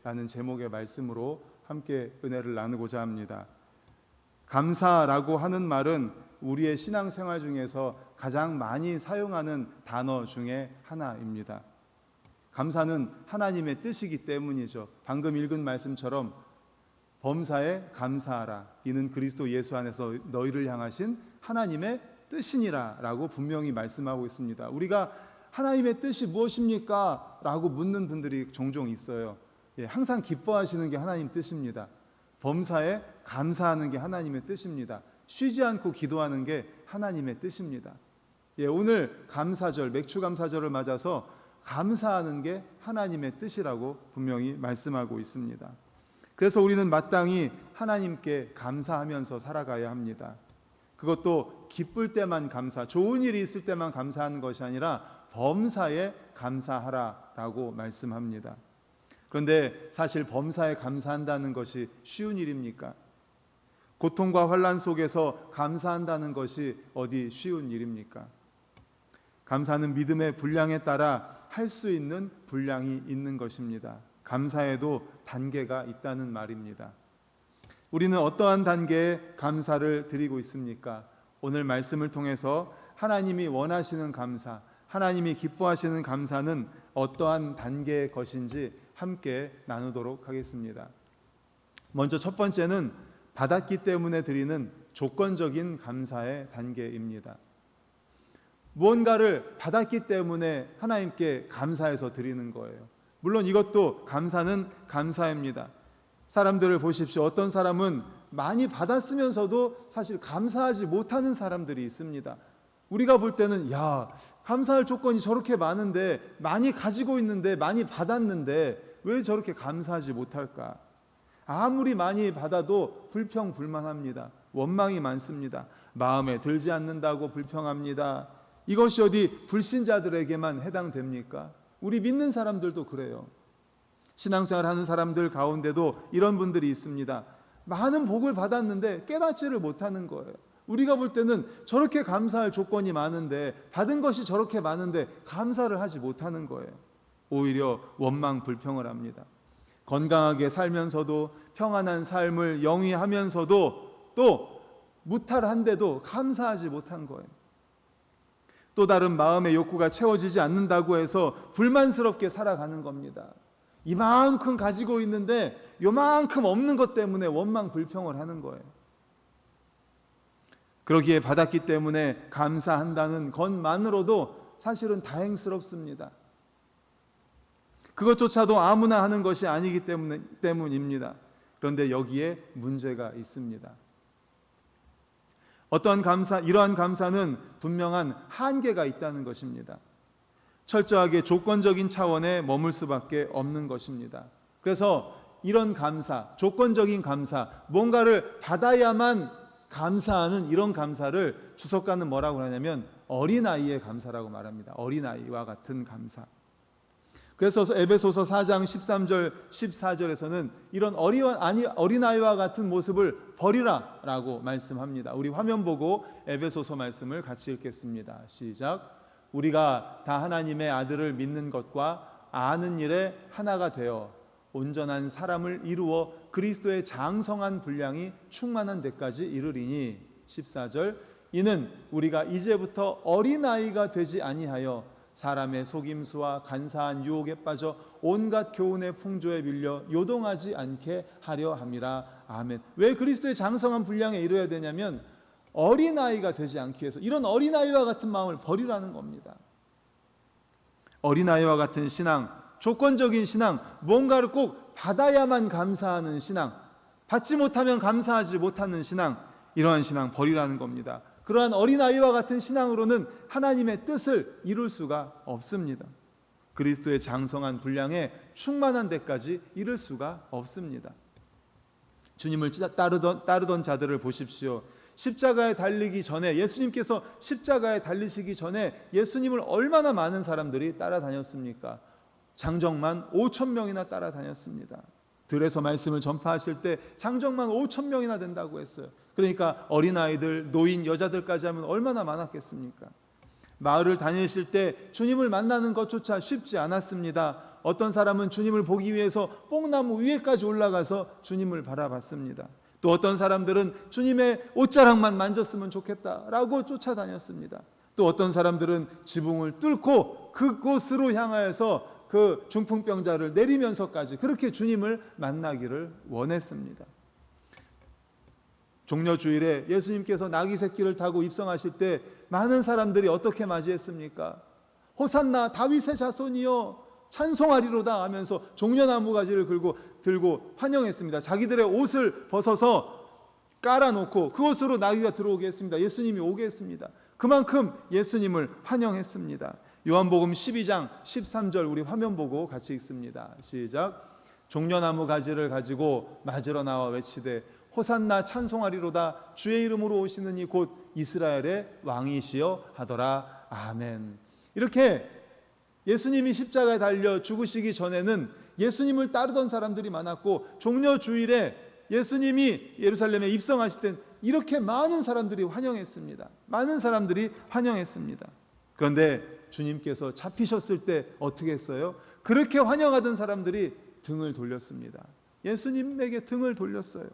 라는 제목의 말씀으로 함께 은혜를 나누고자 합니다. 감사라고 하는 말은 우리의 신앙생활 중에서 가장 많이 사용하는 단어 중에 하나입니다. 감사는 하나님의 뜻이기 때문이죠. 방금 읽은 말씀처럼 범사에 감사하라. 이는 그리스도 예수 안에서 너희를 향하신 하나님의 뜻이니라 라고 분명히 말씀하고 있습니다. 우리가 하나님의 뜻이 무엇입니까? 라고 묻는 분들이 종종 있어요. 항상 기뻐하시는 게 하나님 뜻입니다. 범사에 감사하는 게 하나님의 뜻입니다. 쉬지 않고 기도하는 게 하나님의 뜻입니다. 오늘 감사절, 맥주감사절을 맞아서 감사하는 게 하나님의 뜻이라고 분명히 말씀하고 있습니다. 그래서 우리는 마땅히 하나님께 감사하면서 살아가야 합니다. 그것도 기쁠 때만 감사, 좋은 일이 있을 때만 감사하는 것이 아니라 범사에 감사하라라고 말씀합니다. 그런데 사실 범사에 감사한다는 것이 쉬운 일입니까? 고통과 환난 속에서 감사한다는 것이 어디 쉬운 일입니까? 감사는 믿음의 분량에 따라 할 수 있는 분량이 있는 것입니다. 감사에도 단계가 있다는 말입니다. 우리는 어떠한 단계에 감사를 드리고 있습니까? 오늘 말씀을 통해서 하나님이 원하시는 감사, 하나님이 기뻐하시는 감사는 어떠한 단계의 것인지 함께 나누도록 하겠습니다. 먼저 첫 번째는 받았기 때문에 드리는 조건적인 감사의 단계입니다. 무언가를 받았기 때문에 하나님께 감사해서 드리는 거예요. 물론 이것도 감사는 감사입니다. 사람들을 보십시오. 어떤 사람은 많이 받았으면서도 사실 감사하지 못하는 사람들이 있습니다. 우리가 볼 때는 감사할 조건이 저렇게 많은데, 많이 가지고 있는데, 많이 받았는데 왜 저렇게 감사하지 못할까? 아무리 많이 받아도 불평불만합니다. 원망이 많습니다. 마음에 들지 않는다고 불평합니다. 이것이 어디 불신자들에게만 해당됩니까? 우리 믿는 사람들도 그래요. 신앙생활하는 사람들 가운데도 이런 분들이 있습니다. 많은 복을 받았는데 깨닫지를 못하는 거예요. 우리가 볼 때는 저렇게 감사할 조건이 많은데, 받은 것이 저렇게 많은데 감사를 하지 못하는 거예요. 오히려 원망 불평을 합니다. 건강하게 살면서도, 평안한 삶을 영위하면서도 또 무탈한데도 감사하지 못한 거예요. 또 다른 마음의 욕구가 채워지지 않는다고 해서 불만스럽게 살아가는 겁니다. 이만큼 가지고 있는데 요만큼 없는 것 때문에 원망 불평을 하는 거예요. 그러기에 받았기 때문에 감사한다는 것만으로도 사실은 다행스럽습니다. 그것조차도 아무나 하는 것이 아니기 때문입니다. 그런데 여기에 문제가 있습니다. 이러한 감사는 분명한 한계가 있다는 것입니다. 철저하게 조건적인 차원에 머물 수밖에 없는 것입니다. 그래서 이런 감사, 조건적인 감사, 뭔가를 받아야만 감사하는 이런 감사를 주석가는 뭐라고 하냐면 어린아이의 감사라고 말합니다. 어린아이와 같은 감사. 그래서 에베소서 4장 13절 14절에서는 이런 어린아이와 같은 모습을 버리라 라고 말씀합니다. 우리 화면 보고 에베소서 말씀을 같이 읽겠습니다. 시작. 우리가 다 하나님의 아들을 믿는 것과 아는 일에 하나가 되어 온전한 사람을 이루어 그리스도의 장성한 분량이 충만한 데까지 이르리니 14절. 이는 우리가 이제부터 어린아이가 되지 아니하여 사람의 속임수와 간사한 유혹에 빠져 온갖 교훈의 풍조에 밀려 요동하지 않게 하려 함이라. 아멘. 왜 그리스도의 장성한 분량에 이르러야 되냐면 어린아이가 되지 않기 위해서, 이런 어린아이와 같은 마음을 버리라는 겁니다. 어린아이와 같은 신앙, 조건적인 신앙, 뭔가를 꼭 받아야만 감사하는 신앙, 받지 못하면 감사하지 못하는 신앙, 이러한 신앙 버리라는 겁니다. 그러한 어린아이와 같은 신앙으로는 하나님의 뜻을 이룰 수가 없습니다. 그리스도의 장성한 분량에 충만한 데까지 이를 수가 없습니다. 주님을 따르던 자들을 보십시오. 십자가에 달리기 전에, 예수님께서 십자가에 달리시기 전에 예수님을 얼마나 많은 사람들이 따라다녔습니까? 장정만 5,000명이나 따라다녔습니다. 들에서 말씀을 전파하실 때 장정만 5,000명이나 된다고 했어요. 그러니까 어린아이들, 노인, 여자들까지 하면 얼마나 많았겠습니까? 마을을 다니실 때 주님을 만나는 것조차 쉽지 않았습니다. 어떤 사람은 주님을 보기 위해서 뽕나무 위에까지 올라가서 주님을 바라봤습니다. 또 어떤 사람들은 주님의 옷자락만 만졌으면 좋겠다라고 쫓아다녔습니다. 또 어떤 사람들은 지붕을 뚫고 그곳으로 향하여서 그 중풍병자를 내리면서까지 그렇게 주님을 만나기를 원했습니다. 종려주일에 예수님께서 나귀 새끼를 타고 입성하실 때 많은 사람들이 어떻게 맞이했습니까? 호산나 다윗의 자손이여 찬송하리로다 하면서 종려나무 가지를 들고 환영했습니다. 자기들의 옷을 벗어서 깔아놓고 그곳으로 나귀가 들어오게 했습니다. 예수님이 오게 했습니다. 그만큼 예수님을 환영했습니다. 요한복음 12장 13절 우리 화면 보고 같이 읽습니다. 시작. 종려나무 가지를 가지고 맞으러 나와 외치되 호산나 찬송하리로다 주의 이름으로 오시는 이 곧 이스라엘의 왕이시여 하더라. 아멘. 이렇게 예수님이 십자가에 달려 죽으시기 전에는 예수님을 따르던 사람들이 많았고 종려주일에 예수님이 예루살렘에 입성하실 땐 이렇게 많은 사람들이 환영했습니다. 많은 사람들이 환영했습니다. 그런데 주님께서 잡히셨을 때 어떻게 했어요? 그렇게 환영하던 사람들이 등을 돌렸습니다. 예수님에게 등을 돌렸어요.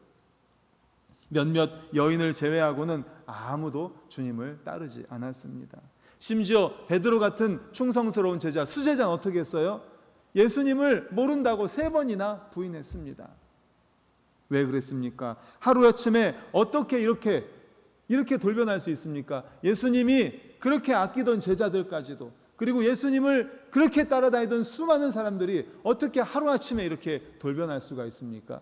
몇몇 여인을 제외하고는 아무도 주님을 따르지 않았습니다. 심지어 베드로 같은 충성스러운 제자 수제자는 어떻게 했어요? 예수님을 모른다고 3번이나 부인했습니다. 왜 그랬습니까? 하루아침에 어떻게 이렇게 돌변할 수 있습니까? 예수님이 그렇게 아끼던 제자들까지도, 그리고 예수님을 그렇게 따라다니던 수많은 사람들이 어떻게 하루아침에 이렇게 돌변할 수가 있습니까?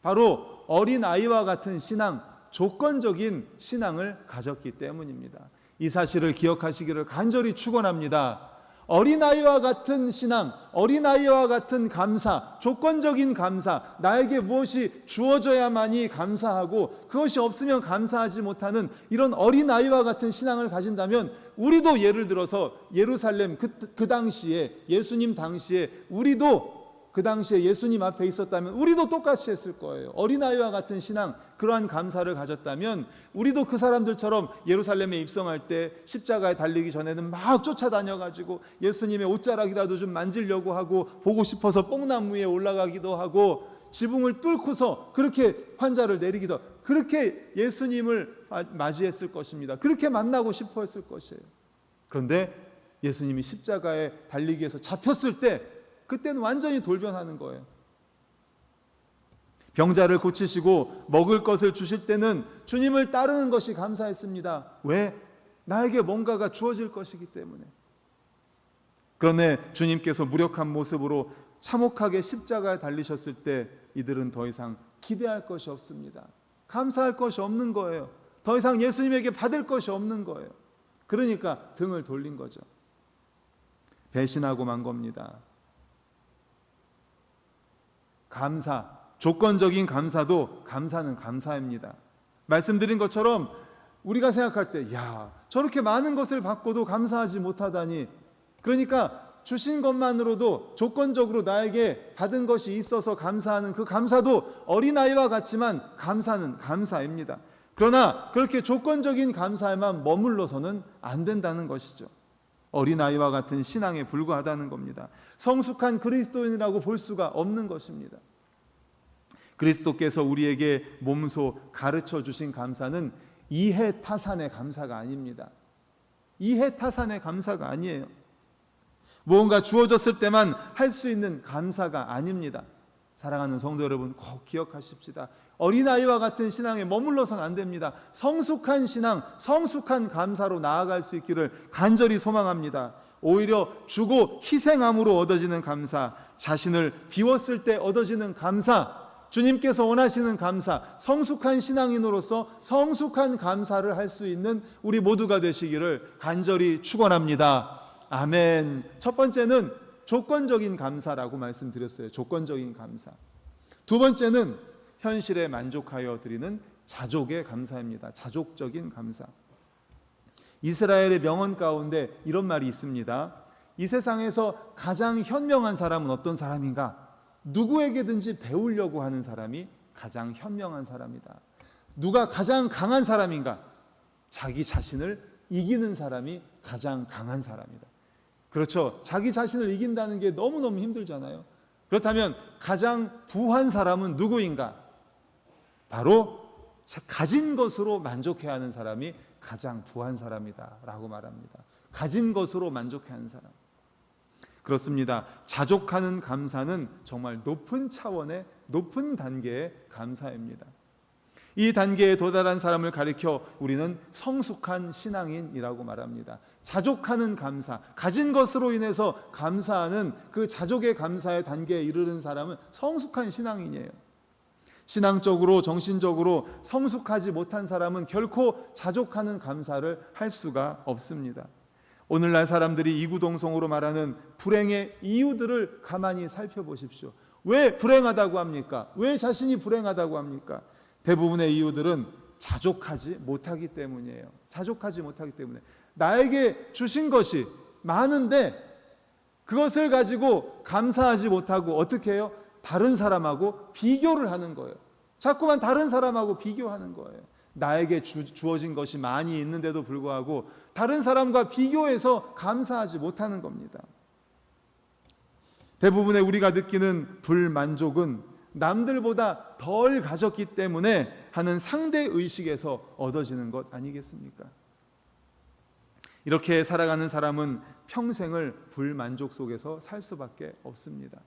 바로 어린아이와 같은 신앙, 조건적인 신앙을 가졌기 때문입니다. 이 사실을 기억하시기를 간절히 축원합니다. 어린아이와 같은 신앙, 어린아이와 같은 감사, 조건적인 감사, 나에게 무엇이 주어져야만이 감사하고 그것이 없으면 감사하지 못하는 이런 어린아이와 같은 신앙을 가진다면 우리도 예를 들어서 예루살렘 그 당시에 예수님 당시에 우리도 그 당시에 예수님 앞에 있었다면 우리도 똑같이 했을 거예요. 어린아이와 같은 신앙, 그러한 감사를 가졌다면 우리도 그 사람들처럼 예루살렘에 입성할 때 십자가에 달리기 전에는 막 쫓아다녀가지고 예수님의 옷자락이라도 좀 만지려고 하고 보고 싶어서 뽕나무 위에 올라가기도 하고 지붕을 뚫고서 그렇게 환자를 내리기도 하고 그렇게 예수님을 맞이했을 것입니다. 그렇게 만나고 싶어 했을 것이에요. 그런데 예수님이 십자가에 달리기 위해서 잡혔을 때 그때는 완전히 돌변하는 거예요. 병자를 고치시고 먹을 것을 주실 때는 주님을 따르는 것이 감사했습니다. 왜? 나에게 뭔가가 주어질 것이기 때문에. 그런데 주님께서 무력한 모습으로 참혹하게 십자가에 달리셨을 때 이들은 더 이상 기대할 것이 없습니다. 감사할 것이 없는 거예요. 더 이상 예수님에게 받을 것이 없는 거예요. 그러니까 등을 돌린 거죠. 배신하고 만 겁니다. 감사, 조건적인 감사도 감사는 감사입니다. 말씀드린 것처럼 우리가 생각할 때 야, 저렇게 많은 것을 받고도 감사하지 못하다니, 그러니까 주신 것만으로도 조건적으로 나에게 받은 것이 있어서 감사하는 그 감사도 어린아이와 같지만 감사는 감사입니다. 그러나 그렇게 조건적인 감사에만 머물러서는 안 된다는 것이죠. 어린아이와 같은 신앙에 불과하다는 겁니다. 성숙한 그리스도인이라고 볼 수가 없는 것입니다. 그리스도께서 우리에게 몸소 가르쳐 주신 감사는 이해타산의 감사가 아닙니다. 이해타산의 감사가 아니에요. 무언가 주어졌을 때만 할 수 있는 감사가 아닙니다. 사랑하는 성도 여러분, 꼭 기억하십시다. 어린아이와 같은 신앙에 머물러서는 안 됩니다. 성숙한 신앙, 성숙한 감사로 나아갈 수 있기를 간절히 소망합니다. 오히려 주고 희생함으로 얻어지는 감사, 자신을 비웠을 때 얻어지는 감사, 주님께서 원하시는 감사, 성숙한 신앙인으로서 성숙한 감사를 할 수 있는 우리 모두가 되시기를 간절히 축원합니다. 아멘. 첫 번째는 조건적인 감사라고 말씀드렸어요. 조건적인 감사. 두 번째는 현실에 만족하여 드리는 자족의 감사입니다. 자족적인 감사. 이스라엘의 명언 가운데 이런 말이 있습니다. 이 세상에서 가장 현명한 사람은 어떤 사람인가? 누구에게든지 배우려고 하는 사람이 가장 현명한 사람이다. 누가 가장 강한 사람인가? 자기 자신을 이기는 사람이 가장 강한 사람이다. 그렇죠. 자기 자신을 이긴다는 게 너무너무 힘들잖아요. 그렇다면 가장 부한 사람은 누구인가? 바로 가진 것으로 만족해야 하는 사람이 가장 부한 사람이다 라고 말합니다. 가진 것으로 만족해야 하는 사람. 그렇습니다. 자족하는 감사는 정말 높은 차원의 높은 단계의 감사입니다. 이 단계에 도달한 사람을 가리켜 우리는 성숙한 신앙인이라고 말합니다. 자족하는 감사, 가진 것으로 인해서 감사하는 그 자족의 감사의 단계에 이르는 사람은 성숙한 신앙인이에요. 신앙적으로 정신적으로 성숙하지 못한 사람은 결코 자족하는 감사를 할 수가 없습니다. 오늘날 사람들이 이구동성으로 말하는 불행의 이유들을 가만히 살펴보십시오. 왜 불행하다고 합니까? 왜 자신이 불행하다고 합니까? 대부분의 이유들은 자족하지 못하기 때문이에요. 자족하지 못하기 때문에 나에게 주신 것이 많은데 그것을 가지고 감사하지 못하고 어떻게 해요? 다른 사람하고 비교를 하는 거예요. 자꾸만 다른 사람하고 비교하는 거예요. 나에게 주어진 것이 많이 있는데도 불구하고 다른 사람과 비교해서 감사하지 못하는 겁니다. 대부분의 우리가 느끼는 불만족은 남들보다 덜 가졌기 때문에 하는 상대의식에서 얻어지는 것 아니겠습니까? 이렇게 살아가는 사람은 평생을 불만족 속에서 살 수밖에 없습니다.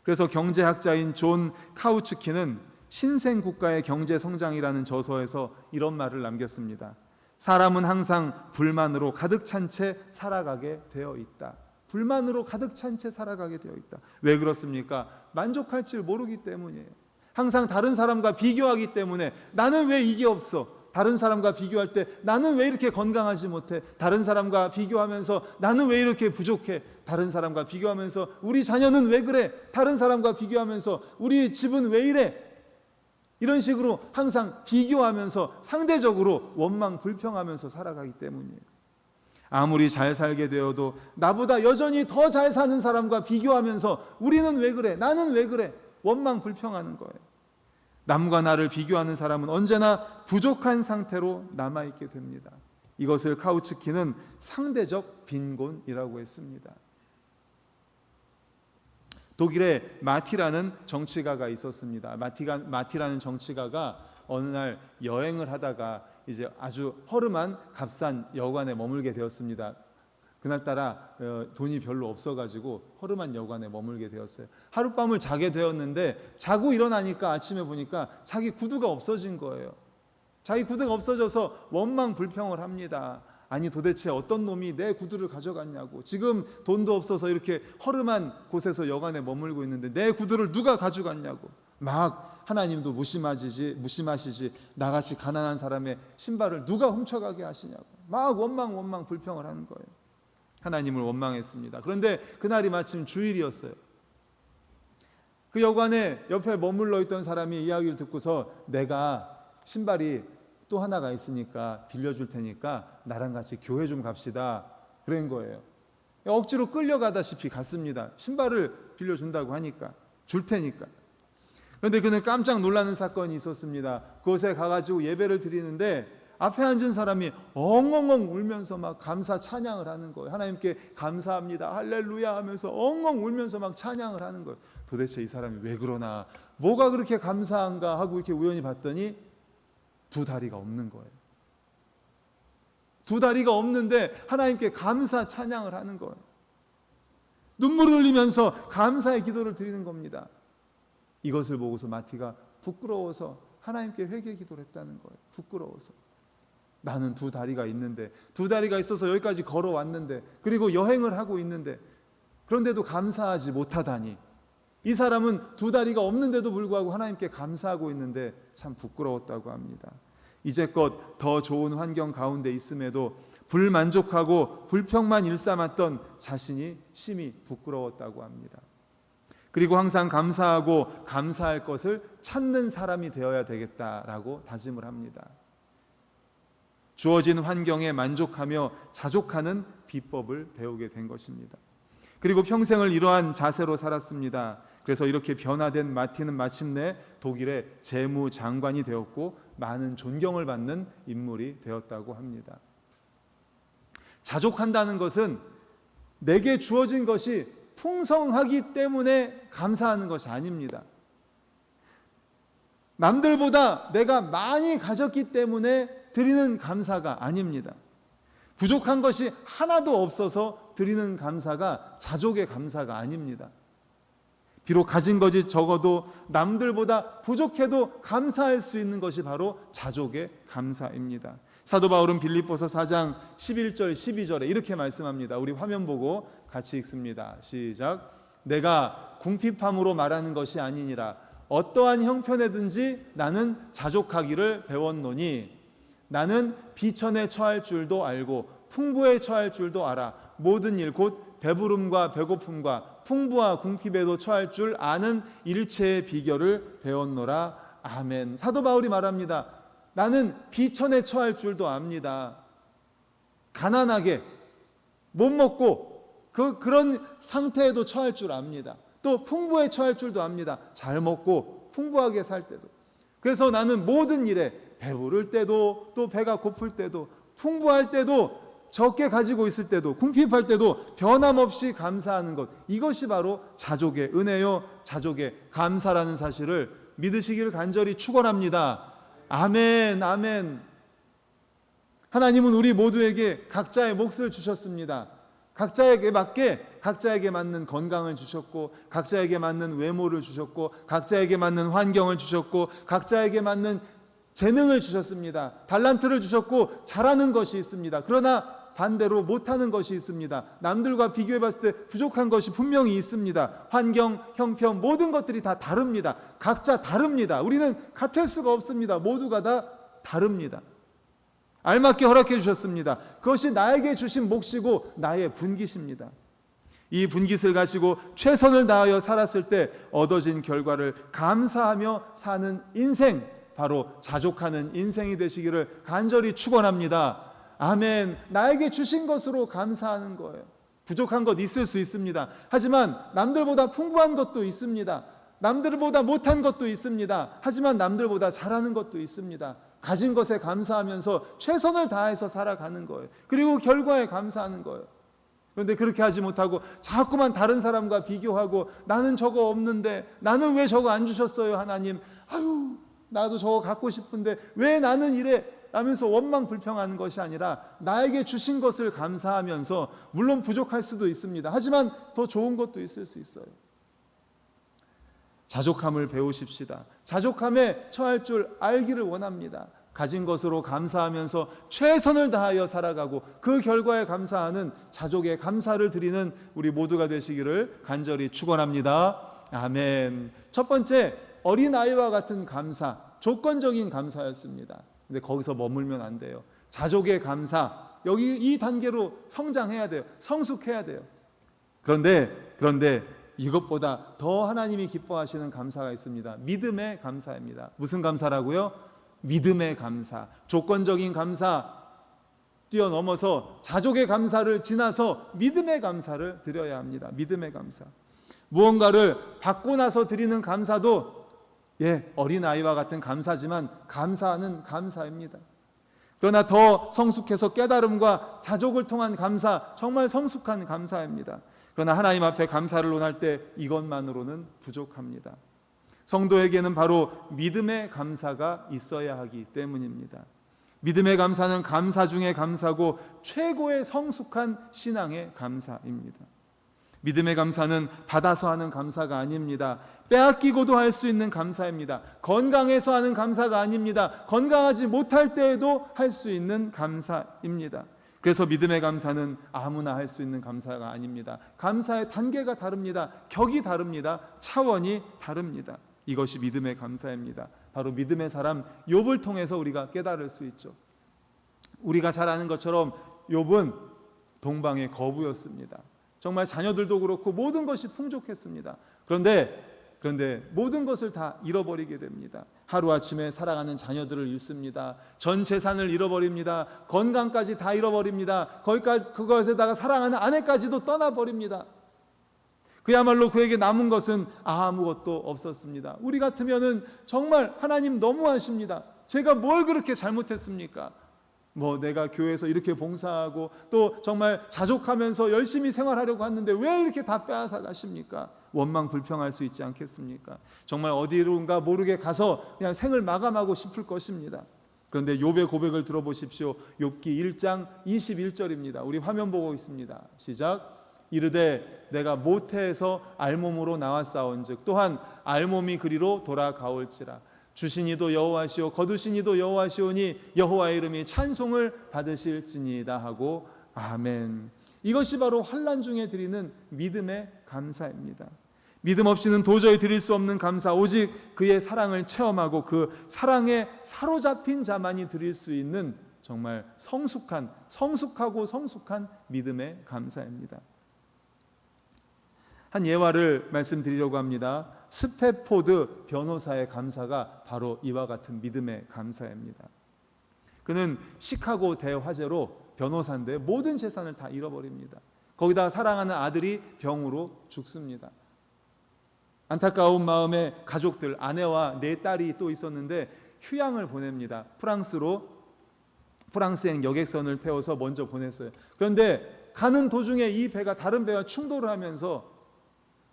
그래서 경제학자인 존 카우츠키는 신생국가의 경제성장이라는 저서에서 이런 말을 남겼습니다. 사람은 항상 불만으로 가득 찬 채 살아가게 되어 있다. 불만으로 가득 찬 채 살아가게 되어 있다. 왜 그렇습니까? 만족할 줄 모르기 때문이에요. 항상 다른 사람과 비교하기 때문에 나는 왜 이게 없어? 다른 사람과 비교할 때 나는 왜 이렇게 건강하지 못해? 다른 사람과 비교하면서 나는 왜 이렇게 부족해? 다른 사람과 비교하면서 우리 자녀는 왜 그래? 다른 사람과 비교하면서 우리 집은 왜 이래? 이런 식으로 항상 비교하면서 상대적으로 원망 불평하면서 살아가기 때문이에요. 아무리 잘 살게 되어도 나보다 여전히 더 잘 사는 사람과 비교하면서 우리는 왜 그래? 나는 왜 그래? 원망 불평하는 거예요. 남과 나를 비교하는 사람은 언제나 부족한 상태로 남아있게 됩니다. 이것을 카우츠키는 상대적 빈곤이라고 했습니다. 독일에 마티라는 정치가가 있었습니다. 마티라는 정치가가 어느 날 여행을 하다가 이제 아주 허름한 값싼 여관에 머물게 되었습니다. 그날따라 돈이 별로 없어가지고 허름한 여관에 머물게 되었어요. 하룻밤을 자게 되었는데 자고 일어나니까 아침에 보니까 자기 구두가 없어진 거예요. 자기 구두가 없어져서 원망 불평을 합니다. 아니 도대체 어떤 놈이 내 구두를 가져갔냐고. 지금 돈도 없어서 이렇게 허름한 곳에서 여관에 머물고 있는데 내 구두를 누가 가져갔냐고. 막 하나님도 무심하시지 나같이 가난한 사람의 신발을 누가 훔쳐가게 하시냐고. 막 원망 불평을 하는 거예요. 하나님을 원망했습니다. 그런데 그날이 마침 주일이었어요. 그 여관에 옆에 머물러 있던 사람이 이야기를 듣고서 내가 신발이 또 하나가 있으니까 빌려줄 테니까 나랑 같이 교회 좀 갑시다. 그런 거예요. 억지로 끌려가다시피 갔습니다. 신발을 빌려준다고 하니까 줄 테니까. 그런데 그는 깜짝 놀라는 사건이 있었습니다. 그곳에 가가지고 예배를 드리는데 앞에 앉은 사람이 엉엉 울면서 막 감사 찬양을 하는 거예요. 하나님께 감사합니다 할렐루야 하면서 엉엉 울면서 막 찬양을 하는 거예요. 도대체 이 사람이 왜 그러나, 뭐가 그렇게 감사한가 하고 이렇게 우연히 봤더니 두 다리가 없는 거예요. 두 다리가 없는데 하나님께 감사 찬양을 하는 거예요. 눈물을 흘리면서 감사의 기도를 드리는 겁니다. 이것을 보고서 마티가 부끄러워서 하나님께 회개 기도를 했다는 거예요. 부끄러워서. 나는 두 다리가 있는데, 두 다리가 있어서 여기까지 걸어왔는데, 그리고 여행을 하고 있는데, 그런데도 감사하지 못하다니. 이 사람은 두 다리가 없는데도 불구하고 하나님께 감사하고 있는데 참 부끄러웠다고 합니다. 이제껏 더 좋은 환경 가운데 있음에도 불만족하고 불평만 일삼았던 자신이 심히 부끄러웠다고 합니다. 그리고 항상 감사하고 감사할 것을 찾는 사람이 되어야 되겠다라고 다짐을 합니다. 주어진 환경에 만족하며 자족하는 비법을 배우게 된 것입니다. 그리고 평생을 이러한 자세로 살았습니다. 그래서 이렇게 변화된 마티는 마침내 독일의 재무장관이 되었고 많은 존경을 받는 인물이 되었다고 합니다. 자족한다는 것은 내게 주어진 것이 풍성하기 때문에 감사하는 것이 아닙니다. 남들보다 내가 많이 가졌기 때문에 드리는 감사가 아닙니다. 부족한 것이 하나도 없어서 드리는 감사가 자족의 감사가 아닙니다. 비록 가진 것이 적어도 남들보다 부족해도 감사할 수 있는 것이 바로 자족의 감사입니다. 사도 바울은 빌립보서 4장 11절 12절에 이렇게 말씀합니다. 우리 화면 보고 같이 읽습니다. 시작. 내가 궁핍함으로 말하는 것이 아니니라. 어떠한 형편에든지 나는 자족하기를 배웠노니 나는 비천에 처할 줄도 알고 풍부에 처할 줄도 알아. 모든 일 곧 배부름과 배고픔과 풍부와 궁핍에도 처할 줄 아는 일체의 비결을 배웠노라. 아멘. 사도 바울이 말합니다. 나는 비천에 처할 줄도 압니다. 가난하게 못 먹고 그런 상태에도 처할 줄 압니다. 또 풍부에 처할 줄도 압니다. 잘 먹고 풍부하게 살 때도. 그래서 나는 모든 일에 배부를 때도 또 배가 고플 때도 풍부할 때도 적게 가지고 있을 때도 궁핍할 때도 변함없이 감사하는 것, 이것이 바로 자족의 은혜요 자족의 감사라는 사실을 믿으시길 간절히 축원합니다. 아멘. 아멘. 하나님은 우리 모두에게 각자의 몫을 주셨습니다. 각자에게 맞게 각자에게 맞는 건강을 주셨고 각자에게 맞는 외모를 주셨고 각자에게 맞는 환경을 주셨고 각자에게 맞는 재능을 주셨습니다. 달란트를 주셨고 잘하는 것이 있습니다. 그러나 반대로 못하는 것이 있습니다. 남들과 비교해 봤을 때 부족한 것이 분명히 있습니다. 환경, 형편 모든 것들이 다 다릅니다. 각자 다릅니다. 우리는 같을 수가 없습니다. 모두가 다 다릅니다. 알맞게 허락해 주셨습니다. 그것이 나에게 주신 몫이고 나의 분깃입니다. 이 분깃을 가지고 최선을 다하여 살았을 때 얻어진 결과를 감사하며 사는 인생, 바로 자족하는 인생이 되시기를 간절히 축원합니다. 아멘. 나에게 주신 것으로 감사하는 거예요. 부족한 것 있을 수 있습니다. 하지만 남들보다 풍부한 것도 있습니다. 남들보다 못한 것도 있습니다. 하지만 남들보다 잘하는 것도 있습니다. 가진 것에 감사하면서 최선을 다해서 살아가는 거예요. 그리고 결과에 감사하는 거예요. 그런데 그렇게 하지 못하고 자꾸만 다른 사람과 비교하고 나는 저거 없는데, 나는 왜 저거 안 주셨어요 하나님, 아유 나도 저거 갖고 싶은데 왜 나는 이래 라면서 원망 불평하는 것이 아니라 나에게 주신 것을 감사하면서, 물론 부족할 수도 있습니다. 하지만 더 좋은 것도 있을 수 있어요. 자족함을 배우십시다. 자족함에 처할 줄 알기를 원합니다. 가진 것으로 감사하면서 최선을 다하여 살아가고 그 결과에 감사하는 자족의 감사를 드리는 우리 모두가 되시기를 간절히 축원합니다. 아멘. 첫 번째, 어린아이와 같은 감사, 조건적인 감사였습니다. 근데 거기서 머물면 안 돼요. 자족의 감사, 여기 이 단계로 성장해야 돼요. 성숙해야 돼요. 그런데 이것보다 더 하나님이 기뻐하시는 감사가 있습니다. 믿음의 감사입니다. 무슨 감사라고요? 믿음의 감사. 조건적인 감사 뛰어넘어서 자족의 감사를 지나서 믿음의 감사를 드려야 합니다. 믿음의 감사. 무언가를 받고 나서 드리는 감사도 어린아이와 같은 감사지만 감사는 감사입니다. 그러나 더 성숙해서 깨달음과 자족을 통한 감사, 정말 성숙한 감사입니다. 그러나 하나님 앞에 감사를 논할 때 이것만으로는 부족합니다. 성도에게는 바로 믿음의 감사가 있어야 하기 때문입니다. 믿음의 감사는 감사 중에 감사고 최고의 성숙한 신앙의 감사입니다. 믿음의 감사는 받아서 하는 감사가 아닙니다. 빼앗기고도 할 수 있는 감사입니다. 건강해서 하는 감사가 아닙니다. 건강하지 못할 때에도 할 수 있는 감사입니다. 그래서 믿음의 감사는 아무나 할 수 있는 감사가 아닙니다. 감사의 단계가 다릅니다. 격이 다릅니다. 차원이 다릅니다. 이것이 믿음의 감사입니다. 바로 믿음의 사람 욥을 통해서 우리가 깨달을 수 있죠. 우리가 잘 아는 것처럼 욥은 동방의 거부였습니다. 정말 자녀들도 그렇고 모든 것이 풍족했습니다. 그런데 모든 것을 다 잃어버리게 됩니다. 하루아침에 사랑하는 자녀들을 잃습니다. 전 재산을 잃어버립니다. 건강까지 다 잃어버립니다. 그것에다가 사랑하는 아내까지도 떠나버립니다. 그야말로 그에게 남은 것은 아무것도 없었습니다. 우리 같으면은 정말 하나님 너무하십니다. 제가 뭘 그렇게 잘못했습니까? 내가 교회에서 이렇게 봉사하고 또 정말 자족하면서 열심히 생활하려고 하는데 왜 이렇게 다 빼앗아 가십니까? 원망 불평할 수 있지 않겠습니까? 정말 어디론가 모르게 가서 그냥 생을 마감하고 싶을 것입니다. 그런데 욥의 고백을 들어보십시오. 욥기 1장 21절입니다. 우리 화면 보고 있습니다. 시작. 이르되 내가 모태에서 알몸으로 나왔사온즉 또한 알몸이 그리로 돌아가올지라. 주신 이도 여호와시오 거두신 이도 여호와시오니 여호와의 이름이 찬송을 받으실지니이다 하고 아멘. 이것이 바로 환난 중에 드리는 믿음의 감사입니다. 믿음 없이는 도저히 드릴 수 없는 감사, 오직 그의 사랑을 체험하고 그 사랑에 사로잡힌 자만이 드릴 수 있는 정말 성숙하고 성숙한 믿음의 감사입니다. 한 예화를 말씀드리려고 합니다. 스패포드 변호사의 감사가 바로 이와 같은 믿음의 감사입니다. 그는 시카고 대화재로 변호사인데 모든 재산을 다 잃어버립니다. 거기다 사랑하는 아들이 병으로 죽습니다. 안타까운 마음에 가족들, 아내와 네 딸이 또 있었는데 휴양을 보냅니다. 프랑스행 여객선을 태워서 먼저 보냈어요. 그런데 가는 도중에 이 배가 다른 배와 충돌을 하면서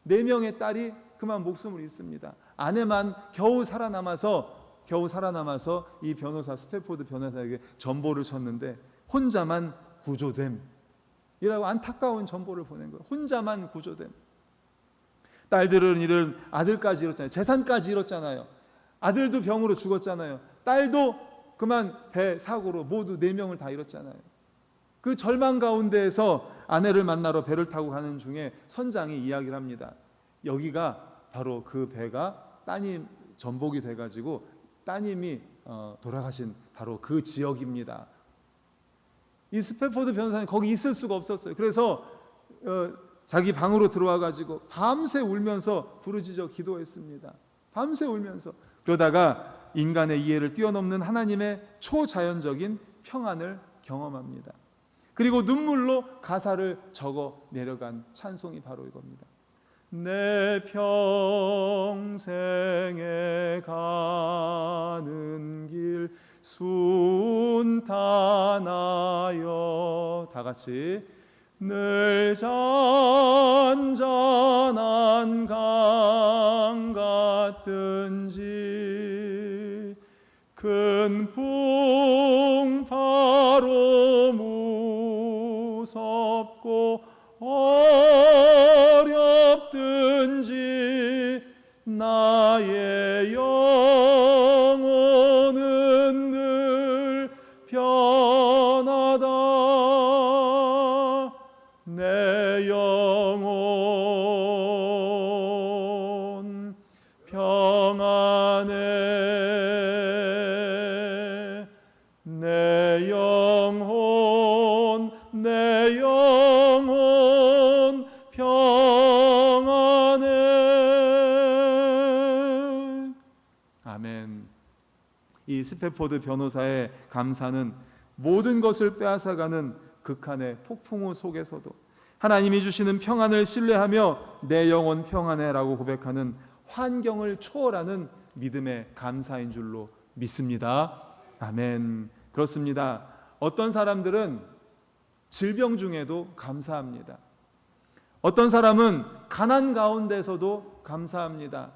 4명의 딸이 그만 목숨을 잃습니다. 아내만 겨우 살아남아서 이 스패포드 변호사에게 전보를 쳤는데 혼자만 구조됨 이라고 안타까운 전보를 보낸 거예요. 혼자만 구조됨. 딸들은 잃은 아들까지 잃었잖아요. 재산까지 잃었잖아요. 아들도 병으로 죽었잖아요. 딸도 그만 배 사고로 모두 4명을 다 잃었잖아요. 그 절망 가운데에서 아내를 만나러 배를 타고 가는 중에 선장이 이야기를 합니다. 여기가 바로 그 배가 따님 전복이 돼가지고 따님이 돌아가신 바로 그 지역입니다. 이 스패포드 변호사는 거기 있을 수가 없었어요. 그래서 자기 방으로 들어와가지고 밤새 울면서 부르짖어 기도했습니다. 밤새 울면서. 그러다가 인간의 이해를 뛰어넘는 하나님의 초자연적인 평안을 경험합니다. 그리고 눈물로 가사를 적어 내려간 찬송이 바로 이겁니다. 내 평생에 가는 길 순탄하여 다 같이 늘 잔잔한 강 같든지 큰 풍파로 무섭고 어렵든지 나의 영혼은 늘 편하다. 내 영혼 평안해. 내 영혼 평안해. 아멘. 이 스패포드 변호사의 감사는 모든 것을 빼앗아가는 극한의 폭풍우 속에서도 하나님이 주시는 평안을 신뢰하며 내 영혼 평안해라고 고백하는 환경을 초월하는 믿음의 감사인 줄로 믿습니다. 아멘. 그렇습니다. 어떤 사람들은 질병 중에도 감사합니다. 어떤 사람은 가난 가운데서도 감사합니다.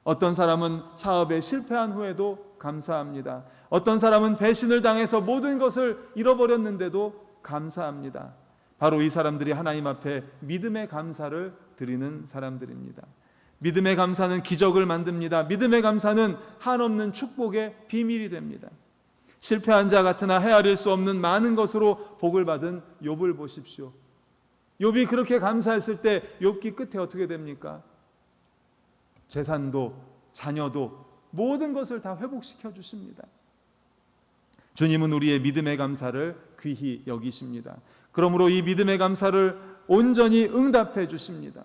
어떤 사람은 사업에 실패한 후에도 감사합니다. 어떤 사람은 배신을 당해서 모든 것을 잃어버렸는데도 감사합니다. 바로 이 사람들이 하나님 앞에 믿음의 감사를 드리는 사람들입니다. 믿음의 감사는 기적을 만듭니다. 믿음의 감사는 한없는 축복의 비밀이 됩니다. 실패한 자 같으나 헤아릴 수 없는 많은 것으로 복을 받은 욥을 보십시오. 욥이 그렇게 감사했을 때 욥기 끝에 어떻게 됩니까? 재산도 자녀도 모든 것을 다 회복시켜 주십니다. 주님은 우리의 믿음의 감사를 귀히 여기십니다. 그러므로 이 믿음의 감사를 온전히 응답해 주십니다.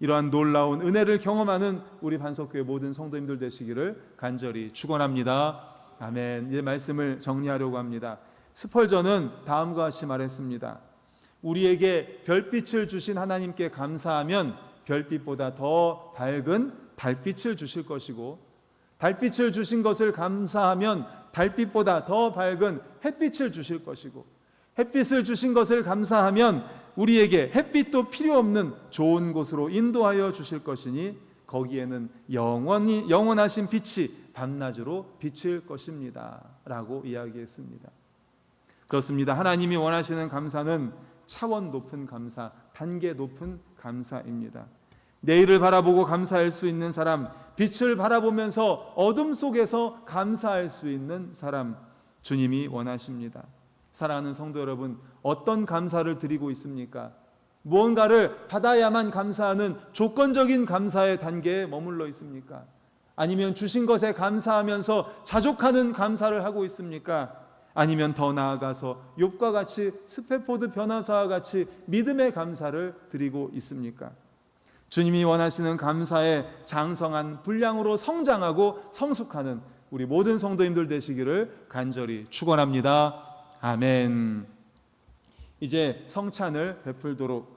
이러한 놀라운 은혜를 경험하는 우리 반석교회 모든 성도님들 되시기를 간절히 축원합니다. 아멘. 이제 말씀을 정리하려고 합니다. 스펄전은 다음과 같이 말했습니다. 우리에게 별빛을 주신 하나님께 감사하면 별빛보다 더 밝은 달빛을 주실 것이고 달빛을 주신 것을 감사하면 달빛보다 더 밝은 햇빛을 주실 것이고, 햇빛을 주신 것을 감사하면 우리에게 햇빛도 필요 없는 좋은 곳으로 인도하여 주실 것이니 거기에는 영원하신 빛이 밤낮으로 비칠 것입니다 라고 이야기했습니다. 그렇습니다. 하나님이 원하시는 감사는 차원 높은 감사, 단계 높은 감사입니다. 내일을 바라보고 감사할 수 있는 사람, 빛을 바라보면서 어둠 속에서 감사할 수 있는 사람, 주님이 원하십니다. 사랑하는 성도 여러분, 어떤 감사를 드리고 있습니까? 무언가를 받아야만 감사하는 조건적인 감사의 단계에 머물러 있습니까? 아니면 주신 것에 감사하면서 자족하는 감사를 하고 있습니까? 아니면 더 나아가서 욥과 같이 스페포드 변호사와 같이 믿음의 감사를 드리고 있습니까? 주님이 원하시는 감사의 장성한 분량으로 성장하고 성숙하는 우리 모든 성도님들 되시기를 간절히 축원합니다. 아멘. 이제 성찬을 베풀도록 하겠습니다.